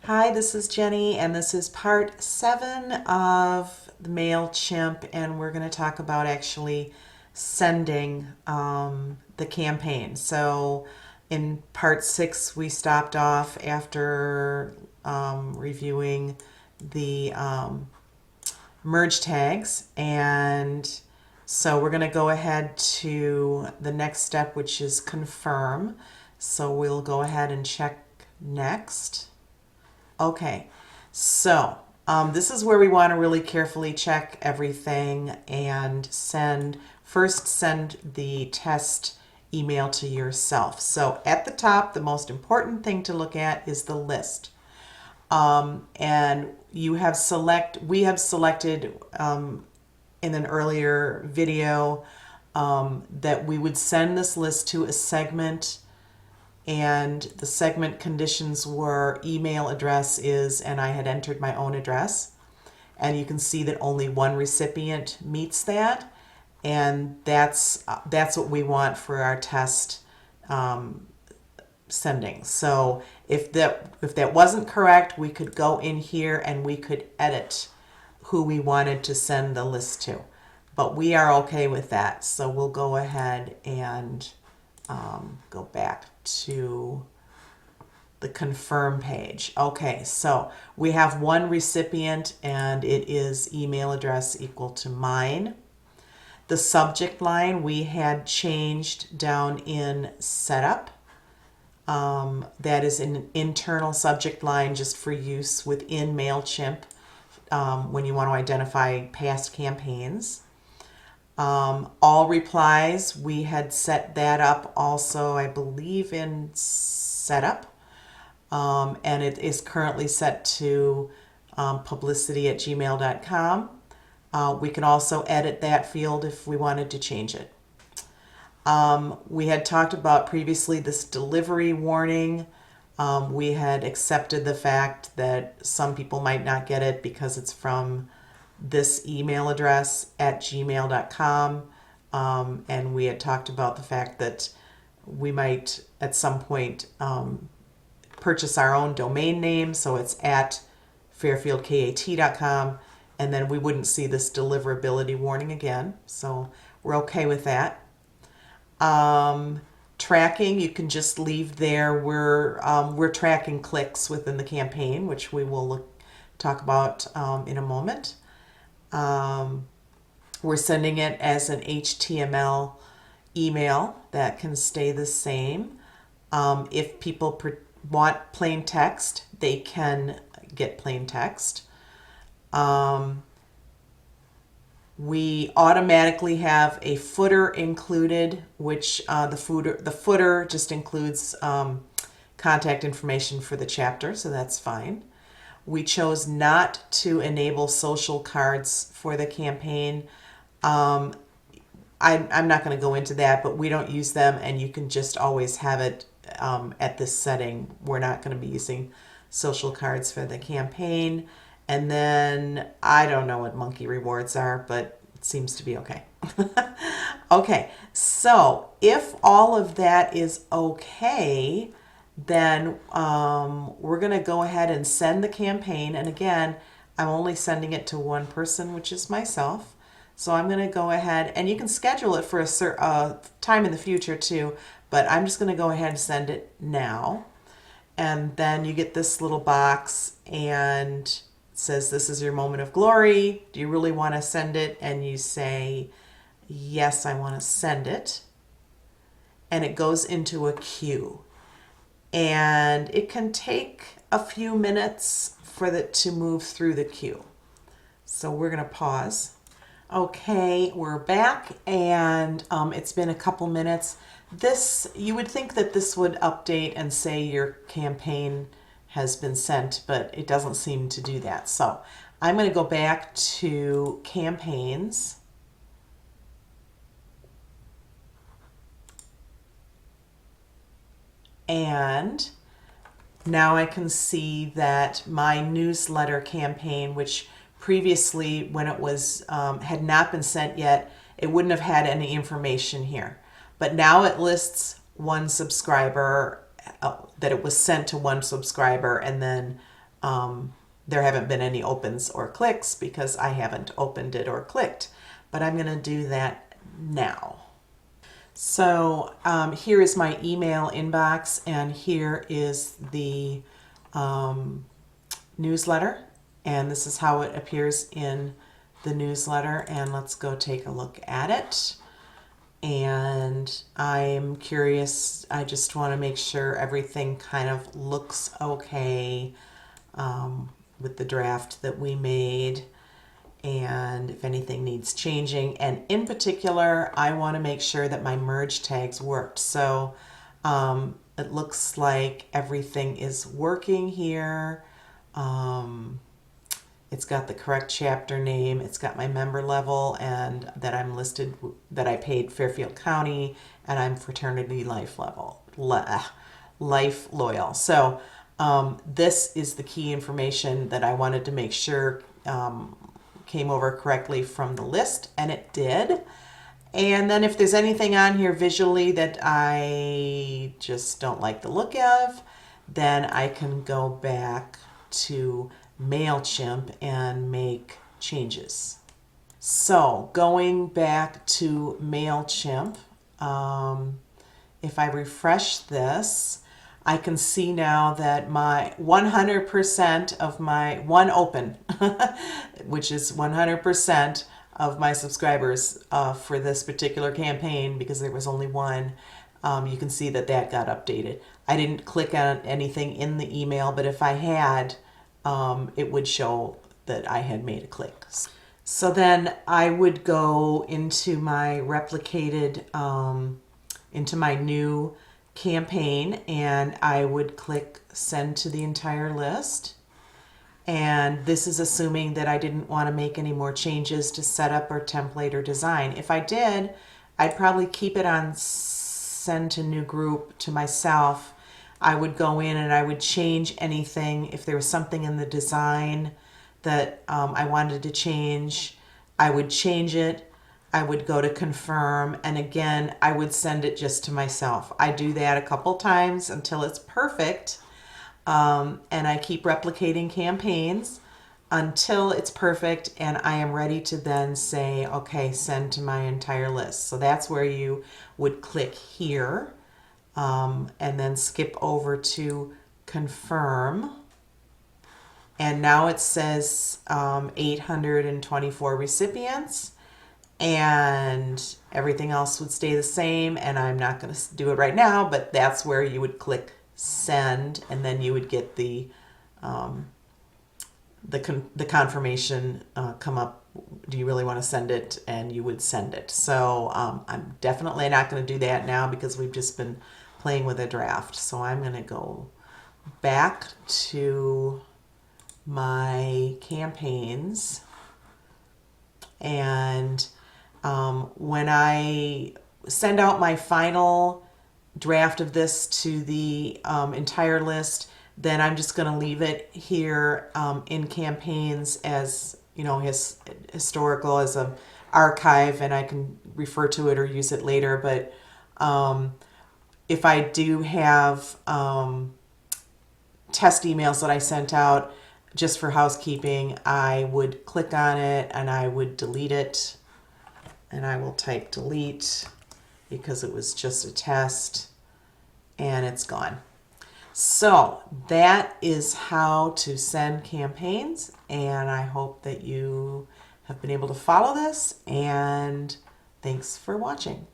Hi, this is Jenny, and this is part 7 of the MailChimp, and we're going to talk about actually sending the campaign. So, in part 6, we stopped off after reviewing the merge tags, and so we're going to go ahead to the next step, which is confirm. So, we'll go ahead and check next. Okay, so this is where we want to really carefully check everything and first send the test email to yourself. So at the top, the most important thing to look at is the list. And we have selected in an earlier video that we would send this list to a segment, and the segment conditions were email address is, and I had entered my own address, and you can see that only one recipient meets that, and that's what we want for our test sending. So if that wasn't correct, we could go in here and we could edit who we wanted to send the list to, but we are okay with that. So we'll go ahead and go back to the confirm page. Okay, so we have one recipient and it is email address equal to mine. The subject line we had changed down in setup. That is an internal subject line just for use within MailChimp when you want to identify past campaigns. All replies, we had set that up also, I believe, in setup, and it is currently set to publicity@gmail.com. We can also edit that field if we wanted to change it. We had talked about previously this delivery warning. We had accepted the fact that some people might not get it because it's from this email address at gmail.com, and we had talked about the fact that we might at some point purchase our own domain name, so it's at fairfieldkat.com, and then we wouldn't see this deliverability warning again, so we're okay with that. Tracking, you can just leave there. We're tracking clicks within the campaign, which we will talk about in a moment. We're sending it as an HTML email that can stay the same. If people want plain text, they can get plain text. We automatically have a footer included, which the footer just includes contact information for the chapter, so that's fine. We chose not to enable social cards for the campaign. I'm not going to go into that, but we don't use them, and you can just always have it at this setting. We're not going to be using social cards for the campaign. And then I don't know what monkey rewards are, but it seems to be okay. Okay, so if all of that is okay, then we're going to go ahead and send the campaign. And again, I'm only sending it to one person, which is myself. So I'm going to go ahead, and you can schedule it for a certain time in the future too, but I'm just going to go ahead and send it now. And then you get this little box, and it says, this is your moment of glory. Do you really want to send it? And you say, yes, I want to send it. And it goes into a queue. And it can take a few minutes for it to move through the queue. So we're going to pause. Okay, we're back, and it's been a couple minutes. You would think that this would update and say your campaign has been sent, but it doesn't seem to do that. So I'm going to go back to campaigns. And now I can see that my newsletter campaign, which previously when it was had not been sent yet, it wouldn't have had any information here. But now it lists one subscriber, that it was sent to one subscriber, and then there haven't been any opens or clicks because I haven't opened it or clicked. But I'm going to do that now. So here is my email inbox, and here is the newsletter, and this is how it appears in the newsletter. And let's go take a look at it. And I'm curious, I just want to make sure everything kind of looks okay with the draft that we made, and if anything needs changing. And in particular, I want to make sure that my merge tags worked. So it looks like everything is working here. It's got the correct chapter name. It's got my member level, and that I'm listed, that I paid Fairfield County, and I'm fraternity life level, life loyal. So this is the key information that I wanted to make sure came over correctly from the list, and it did. And then if there's anything on here visually that I just don't like the look of, then I can go back to MailChimp and make changes. So going back to MailChimp, if I refresh this, I can see now that my 100% of my one open, which is 100% of my subscribers for this particular campaign, because there was only one, you can see that that got updated. I didn't click on anything in the email, but if I had, it would show that I had made a click. So then I would go into my replicated, into my new campaign, and I would click send to the entire list. And this is assuming that I didn't want to make any more changes to setup or template or design. If I did, I'd probably keep it on send to new group to myself. I would go in and I would change anything. If there was something in the design that I wanted to change, I would change it. I would go to confirm, and again, I would send it just to myself. I do that a couple times until it's perfect, and I keep replicating campaigns until it's perfect, and I am ready to then say, okay, send to my entire list. So that's where you would click here, and then skip over to confirm. And now it says 824 recipients, and everything else would stay the same. And I'm not going to do it right now, but that's where you would click send, and then you would get the confirmation come up. Do you really want to send it? And you would send it. So I'm definitely not going to do that now because we've just been playing with a draft. So I'm going to go back to my campaigns, and when I send out my final draft of this to the entire list, then I'm just going to leave it here in campaigns as, you know, historical, as an archive, and I can refer to it or use it later. But if I do have test emails that I sent out just for housekeeping, I would click on it and I would delete it, and I will type delete because it was just a test, and it's gone. So that is how to send campaigns, and I hope that you have been able to follow this, and thanks for watching.